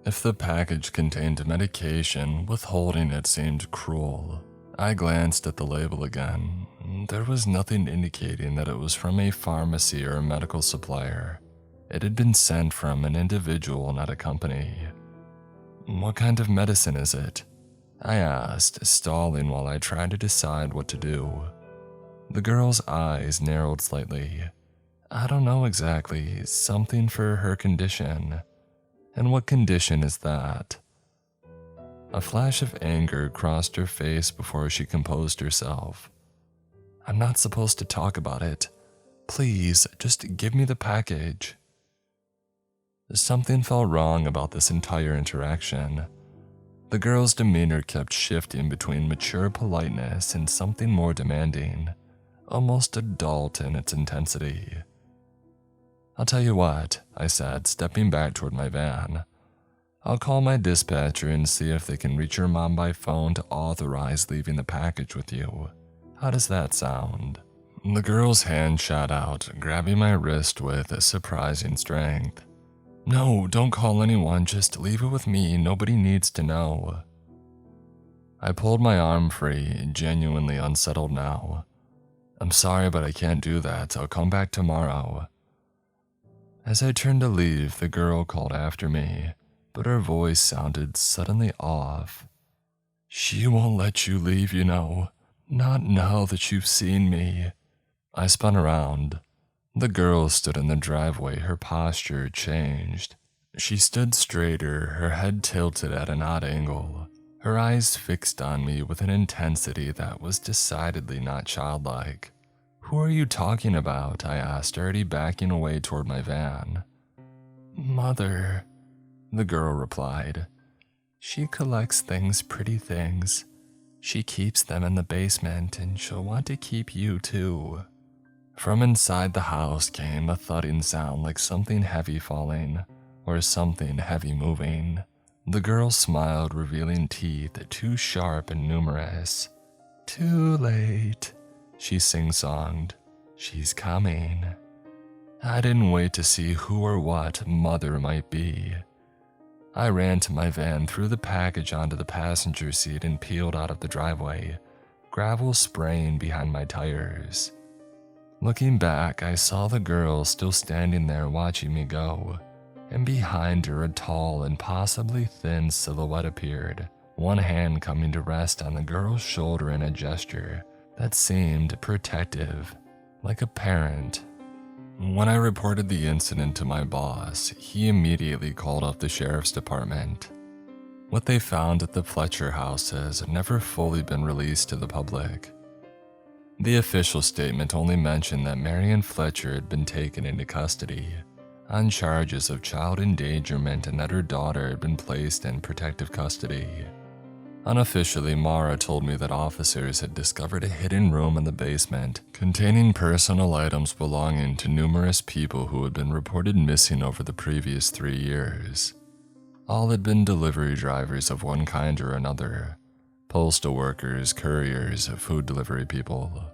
If the package contained medication, withholding it seemed cruel. I glanced at the label again. There was nothing indicating that it was from a pharmacy or a medical supplier. It had been sent from an individual, not a company. "What kind of medicine is it?" I asked, stalling while I tried to decide what to do. The girl's eyes narrowed slightly. "I don't know exactly. Something for her condition." "And what condition is that?" A flash of anger crossed her face before she composed herself. "I'm not supposed to talk about it. Please, just give me the package." Something felt wrong about this entire interaction. The girl's demeanor kept shifting between mature politeness and something more demanding, almost adult in its intensity. "I'll tell you what," I said, stepping back toward my van. "I'll call my dispatcher and see if they can reach your mom by phone to authorize leaving the package with you. How does that sound?" The girl's hand shot out, grabbing my wrist with a surprising strength. "No, don't call anyone, just leave it with me, nobody needs to know." I pulled my arm free, genuinely unsettled now. "I'm sorry, but I can't do that. I'll come back tomorrow." As I turned to leave, the girl called after me, but her voice sounded suddenly off. "She won't let you leave, you know. Not now that you've seen me." I spun around. The girl stood in the driveway, her posture changed. She stood straighter, her head tilted at an odd angle, her eyes fixed on me with an intensity that was decidedly not childlike. "Who are you talking about?" I asked, already backing away toward my van. "Mother," the girl replied. "She collects things, pretty things. She keeps them in the basement, and she'll want to keep you too." From inside the house came a thudding sound like something heavy falling, or something heavy moving. The girl smiled, revealing teeth too sharp and numerous. "Too late," she sing-songed. "She's coming." I didn't wait to see who or what Mother might be. I ran to my van, threw the package onto the passenger seat, and peeled out of the driveway, gravel spraying behind my tires. Looking back, I saw the girl still standing there watching me go, and behind her a tall and possibly thin silhouette appeared, one hand coming to rest on the girl's shoulder in a gesture that seemed protective, like a parent. When I reported the incident to my boss, he immediately called up the sheriff's department. What they found at the Fletcher house has never fully been released to the public. The official statement only mentioned that Marion Fletcher had been taken into custody on charges of child endangerment and that her daughter had been placed in protective custody. Unofficially, Mara told me that officers had discovered a hidden room in the basement containing personal items belonging to numerous people who had been reported missing over the previous 3 years. All had been delivery drivers of one kind or another. Postal workers, couriers, food delivery people.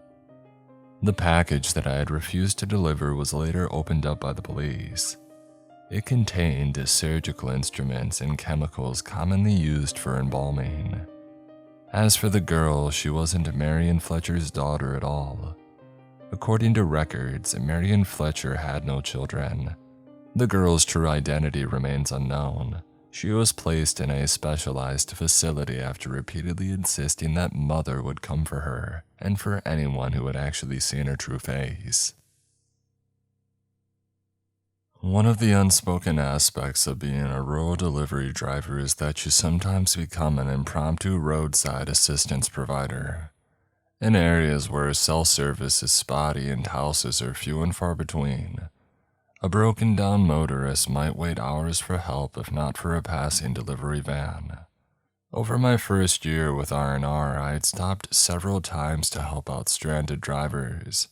The package that I had refused to deliver was later opened up by the police. It contained surgical instruments and chemicals commonly used for embalming. As for the girl, she wasn't Marion Fletcher's daughter at all. According to records, Marion Fletcher had no children. The girl's true identity remains unknown. She was placed in a specialized facility after repeatedly insisting that Mother would come for her and for anyone who had actually seen her true face. One of the unspoken aspects of being a rural delivery driver is that you sometimes become an impromptu roadside assistance provider. In areas where cell service is spotty and houses are few and far between, a broken-down motorist might wait hours for help if not for a passing delivery van. Over my first year with R&R, I had stopped several times to help out stranded drivers,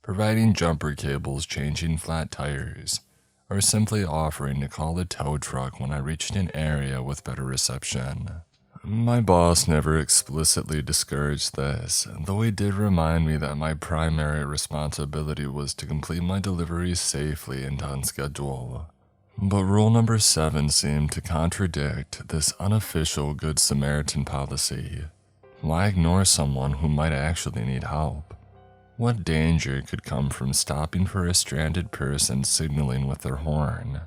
providing jumper cables, changing flat tires, or simply offering to call the tow truck when I reached an area with better reception. My boss never explicitly discouraged this, though he did remind me that my primary responsibility was to complete my deliveries safely and on schedule. But rule number 7 seemed to contradict this unofficial Good Samaritan policy. Why ignore someone who might actually need help? What danger could come from stopping for a stranded person signaling with their horn?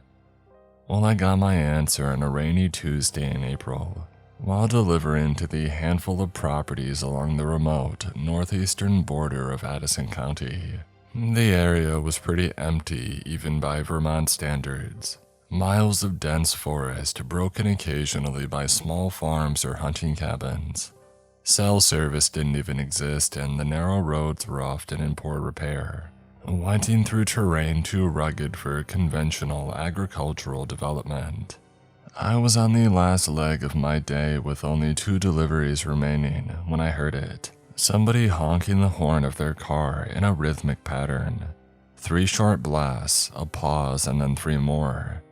Well, I got my answer on a rainy Tuesday in April, while delivering to the handful of properties along the remote northeastern border of Addison County. The area was pretty empty even by Vermont standards. Miles of dense forest broken occasionally by small farms or hunting cabins. Cell service didn't even exist and the narrow roads were often in poor repair, winding through terrain too rugged for conventional agricultural development. I was on the last leg of my day with only 2 deliveries remaining when I heard it. Somebody honking the horn of their car in a rhythmic pattern. 3 short blasts, a pause, and then 3 more.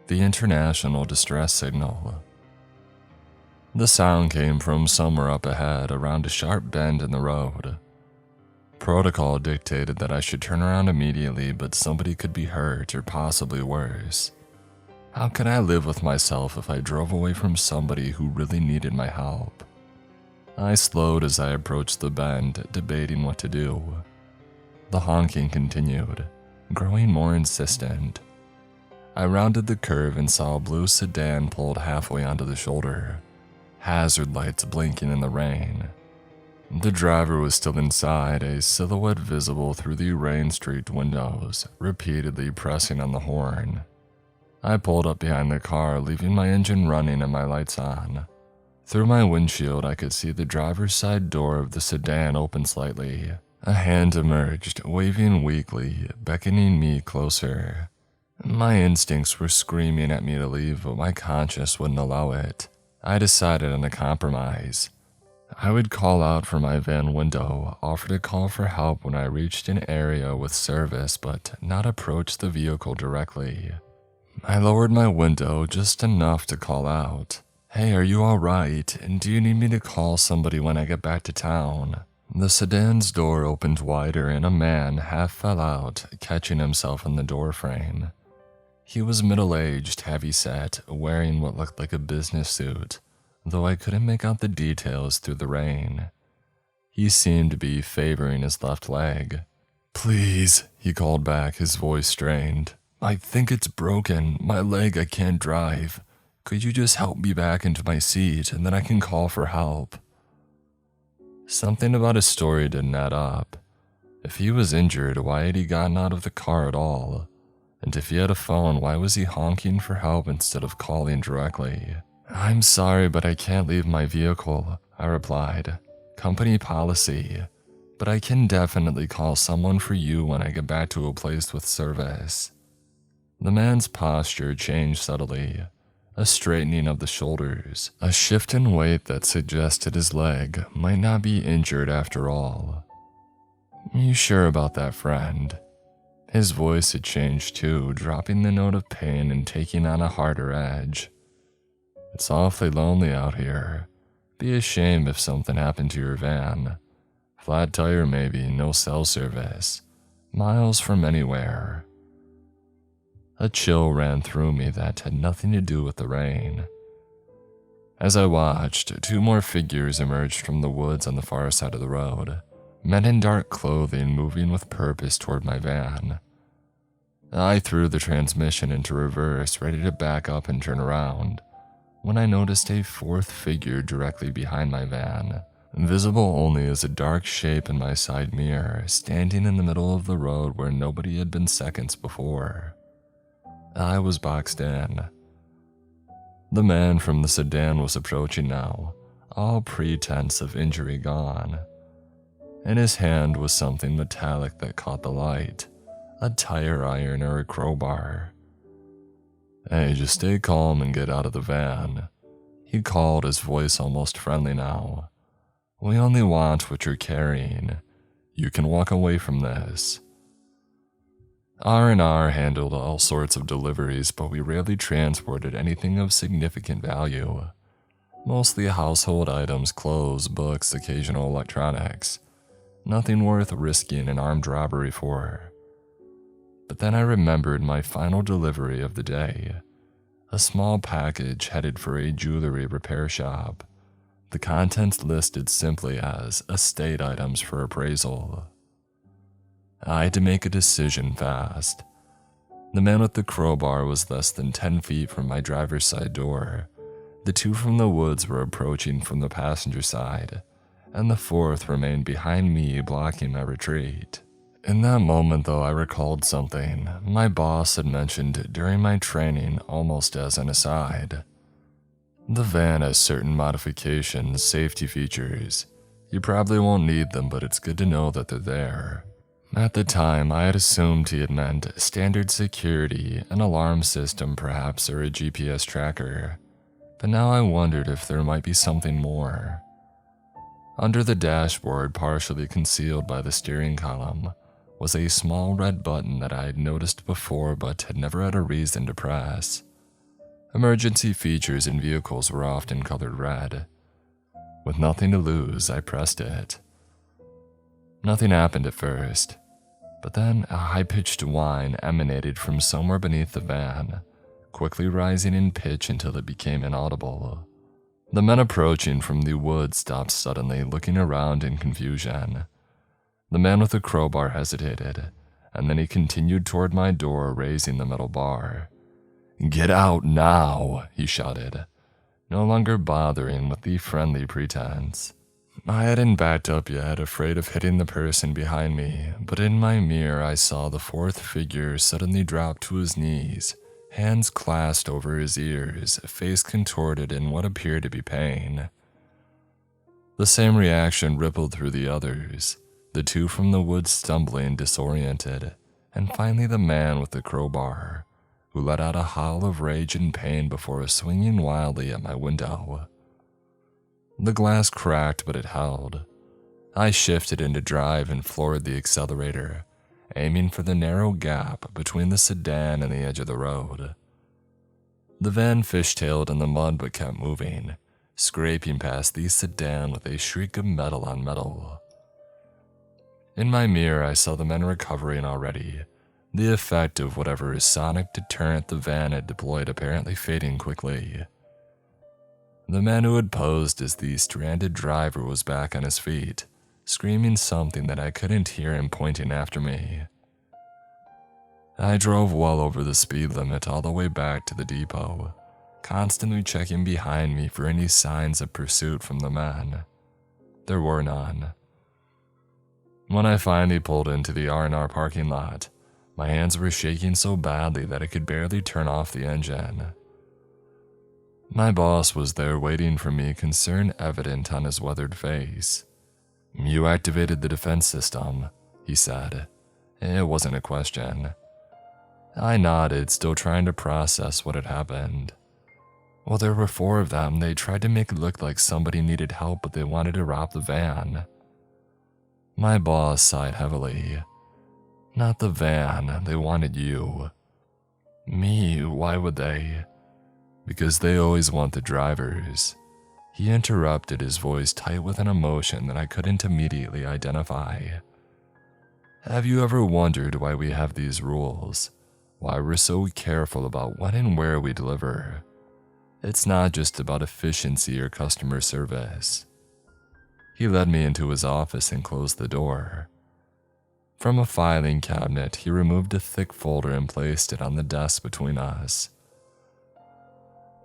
The international distress signal. The sound came from somewhere up ahead around a sharp bend in the road. Protocol dictated that I should turn around immediately, but somebody could be hurt or possibly worse. How could I live with myself if I drove away from somebody who really needed my help? I slowed as I approached the bend, debating what to do. The honking continued, growing more insistent. I rounded the curve and saw a blue sedan pulled halfway onto the shoulder, hazard lights blinking in the rain. The driver was still inside, a silhouette visible through the rain-streaked windows, repeatedly pressing on the horn. I pulled up behind the car, leaving my engine running and my lights on. Through my windshield, I could see the driver's side door of the sedan open slightly. A hand emerged, waving weakly, beckoning me closer. My instincts were screaming at me to leave, but my conscience wouldn't allow it. I decided on a compromise. I would call out from my van window, offer to call for help when I reached an area with service, but not approach the vehicle directly. I lowered my window just enough to call out, "Hey, are you alright? And do you need me to call somebody when I get back to town?" The sedan's door opened wider and a man half fell out, catching himself in the door frame. He was middle-aged, heavy-set, wearing what looked like a business suit, though I couldn't make out the details through the rain. He seemed to be favoring his left leg. "Please," he called back, his voice strained. "I think it's broken. My leg, I can't drive. Could you just help me back into my seat and then I can call for help?" Something about his story didn't add up. If he was injured, why had he gotten out of the car at all? And if he had a phone, why was he honking for help instead of calling directly? "I'm sorry, but I can't leave my vehicle," I replied. "Company policy. But I can definitely call someone for you when I get back to a place with service." The man's posture changed subtly. A straightening of the shoulders, a shift in weight that suggested his leg might not be injured after all. "You sure about that, friend?" His voice had changed too, dropping the note of pain and taking on a harder edge. "It's awfully lonely out here. Be a shame if something happened to your van. Flat tire maybe, no cell service. Miles from anywhere." A chill ran through me that had nothing to do with the rain. As I watched, 2 more figures emerged from the woods on the far side of the road, men in dark clothing moving with purpose toward my van. I threw the transmission into reverse, ready to back up and turn around, when I noticed a 4th figure directly behind my van, visible only as a dark shape in my side mirror, standing in the middle of the road where nobody had been seconds before. I was boxed in. The man from the sedan was approaching now, all pretense of injury gone. In his hand was something metallic that caught the light, a tire iron or a crowbar. "Hey, just stay calm and get out of the van," he called, his voice almost friendly now. "We only want what you're carrying. You can walk away from this." R&R handled all sorts of deliveries, but we rarely transported anything of significant value. Mostly household items, clothes, books, occasional electronics. Nothing worth risking an armed robbery for. But then I remembered my final delivery of the day. A small package headed for a jewelry repair shop. The contents listed simply as estate items for appraisal. I had to make a decision fast. The man with the crowbar was less than 10 feet from my driver's side door. The two from the woods were approaching from the passenger side, and the fourth remained behind me, blocking my retreat. In that moment, though, I recalled something my boss had mentioned during my training almost as an aside. The van has certain modifications, safety features. You probably won't need them, but it's good to know that they're there. At the time, I had assumed he had meant standard security, an alarm system perhaps, or a GPS tracker. But now I wondered if there might be something more. Under the dashboard, partially concealed by the steering column, was a small red button that I had noticed before but had never had a reason to press. Emergency features in vehicles were often colored red. With nothing to lose, I pressed it. Nothing happened at first, but then a high-pitched whine emanated from somewhere beneath the van, quickly rising in pitch until it became inaudible. The men approaching from the woods stopped suddenly, looking around in confusion. The man with the crowbar hesitated, and then he continued toward my door, raising the metal bar. "Get out now," he shouted, no longer bothering with the friendly pretense. I hadn't backed up yet, afraid of hitting the person behind me, but in my mirror I saw the fourth figure suddenly drop to his knees, hands clasped over his ears, face contorted in what appeared to be pain. The same reaction rippled through the others, the two from the woods stumbling, disoriented, and finally the man with the crowbar, who let out a howl of rage and pain before swinging wildly at my window. The glass cracked, but it held. I shifted into drive and floored the accelerator, aiming for the narrow gap between the sedan and the edge of the road. The van fishtailed in the mud but kept moving, scraping past the sedan with a shriek of metal on metal. In my mirror, I saw the men recovering already, the effect of whatever sonic deterrent the van had deployed apparently fading quickly. The man who had posed as the stranded driver was back on his feet, screaming something that I couldn't hear and pointing after me. I drove well over the speed limit all the way back to the depot, constantly checking behind me for any signs of pursuit from the men. There were none. When I finally pulled into the R&R parking lot, my hands were shaking so badly that I could barely turn off the engine. My boss was there waiting for me, concern evident on his weathered face. "You activated the defense system," he said. It wasn't a question. I nodded, still trying to process what had happened. Well, there were 4 of them. They tried to make it look like somebody needed help, but they wanted to rob the van. My boss sighed heavily. "Not the van, they wanted you." "Me? Why would they?" "Because they always want the drivers." He interrupted, his voice tight with an emotion that I couldn't immediately identify. "Have you ever wondered why we have these rules? Why we're so careful about when and where we deliver? It's not just about efficiency or customer service." He led me into his office and closed the door. From a filing cabinet, he removed a thick folder and placed it on the desk between us.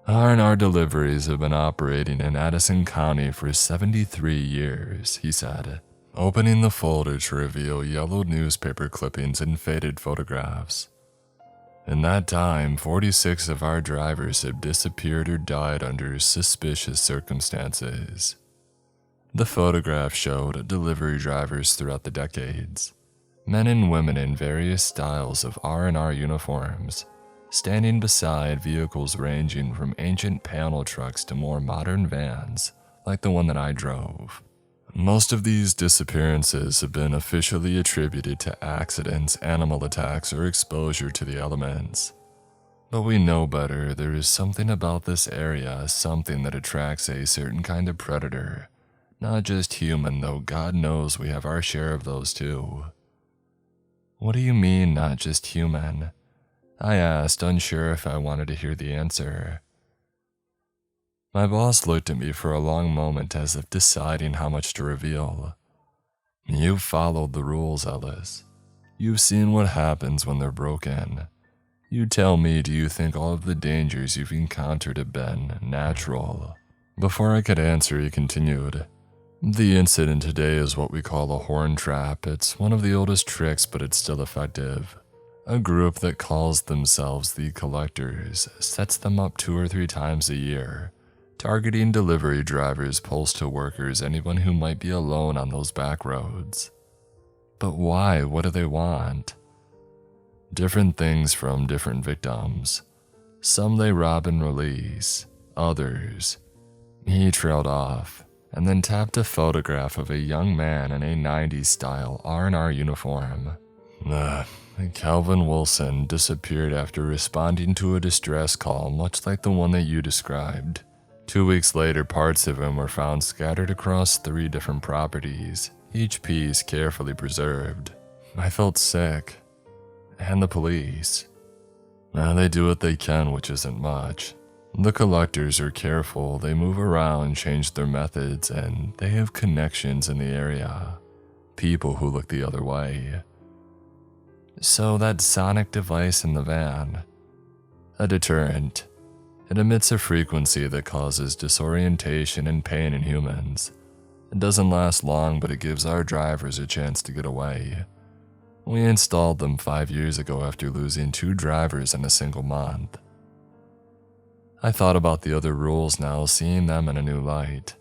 "R&R deliveries have been operating in Addison County for 73 years, he said, opening the folder to reveal yellowed newspaper clippings and faded photographs. "In that time, 46 of our drivers have disappeared or died under suspicious circumstances." The photograph showed delivery drivers throughout the decades, men and women in various styles of R&R uniforms, standing beside vehicles ranging from ancient panel trucks to more modern vans, like the one that I drove. Most of these disappearances have been officially attributed to accidents, animal attacks, or exposure to the elements. But we know better. There is something about this area, something that attracts a certain kind of predator. Not just human, though God knows we have our share of those too. What do you mean, not just human? I asked, unsure if I wanted to hear the answer. My boss looked at me for a long moment as if deciding how much to reveal. You've followed the rules, Ellis. You've seen what happens when they're broken. You tell me, do you think all of the dangers you've encountered have been natural? Before I could answer, he continued. The incident today is what we call a horn trap. It's one of the oldest tricks, but it's still effective. A group that calls themselves the Collectors sets them up 2 or 3 times a year, targeting delivery drivers, postal workers, anyone who might be alone on those back roads. But why? What do they want? Different things from different victims. Some they rob and release, others. He trailed off, and then tapped a photograph of a young man in a 90s-style R&R uniform. Calvin Wilson disappeared after responding to a distress call much like the one that you described. 2 weeks later, parts of him were found scattered across 3 different properties, each piece carefully preserved. I felt sick. And the police. They do what they can, which isn't much. The Collectors are careful, they move around, change their methods, and they have connections in the area. People who look the other way. So that sonic device in the van. A deterrent. It emits a frequency that causes disorientation and pain in humans. It doesn't last long, but it gives our drivers a chance to get away. We installed them 5 years ago after losing 2 drivers in a single month. I thought about the other rules now, seeing them in a new light.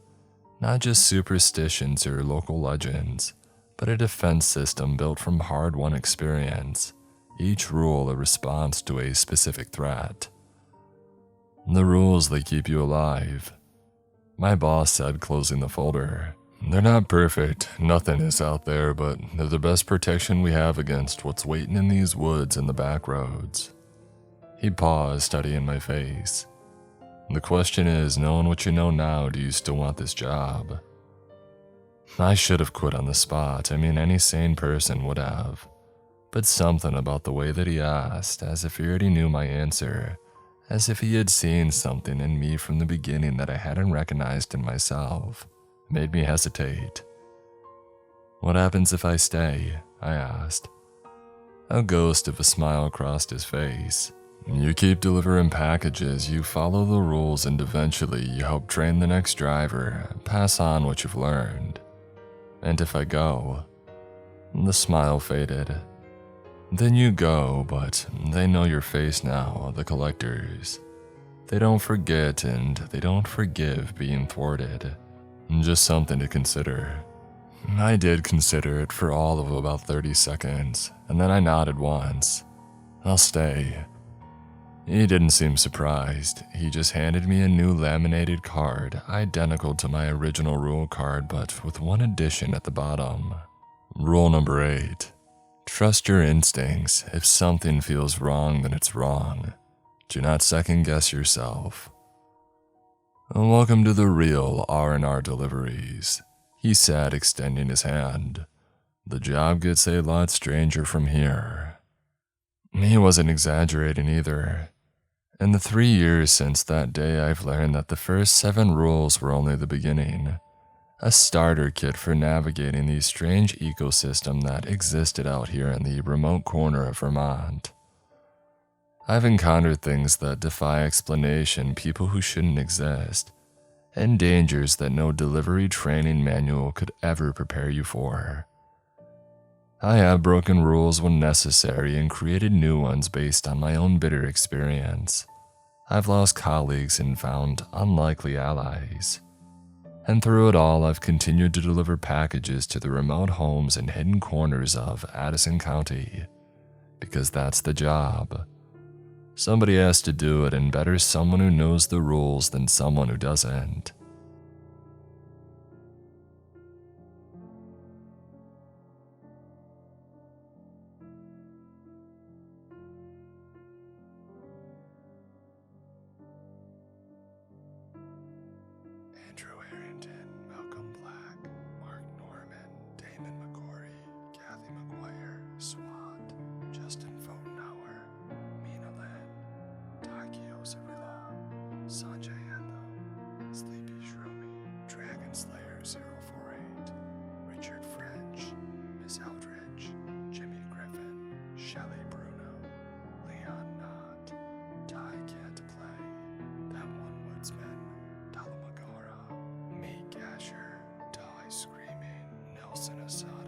Not just superstitions or local legends, but a defense system built from hard-won experience, each rule a response to a specific threat. The rules that keep you alive. My boss said, closing the folder. They're not perfect, nothing is out there, but they're the best protection we have against what's waiting in these woods and the back roads. He paused, studying my face. The question is, knowing what you know now, do you still want this job? I should have quit on the spot. I mean, any sane person would have. But something about the way that he asked, as if he already knew my answer, as if he had seen something in me from the beginning that I hadn't recognized in myself, made me hesitate. What happens if I stay? I asked. A ghost of a smile crossed his face. You keep delivering packages, you follow the rules, and eventually you help train the next driver, pass on what you've learned. And if I go? The smile faded. Then you go, but they know your face now, the Collectors. They don't forget and they don't forgive being thwarted. Just something to consider. I did consider it for all of about 30 seconds, and then I nodded once. I'll stay. He didn't seem surprised. He just handed me a new laminated card, identical to my original rule card, but with one addition at the bottom. Rule number 8. Trust your instincts. If something feels wrong, then it's wrong. Do not second guess yourself. Welcome to the real R&R deliveries, he said, extending his hand. The job gets a lot stranger from here. He wasn't exaggerating either. In the 3 years since that day, I've learned that the first 7 rules were only the beginning. A starter kit for navigating the strange ecosystem that existed out here in the remote corner of Vermont. I've encountered things that defy explanation, people who shouldn't exist, and dangers that no delivery training manual could ever prepare you for. I have broken rules when necessary and created new ones based on my own bitter experience. I've lost colleagues and found unlikely allies. And through it all, I've continued to deliver packages to the remote homes and hidden corners of Addison County, because that's the job. Somebody has to do it, and better someone who knows the rules than someone who doesn't. Andrew Harrington, Malcolm Black, Mark Norman, Damon McCory, Kathy McGuire, SWAT. in a sigh.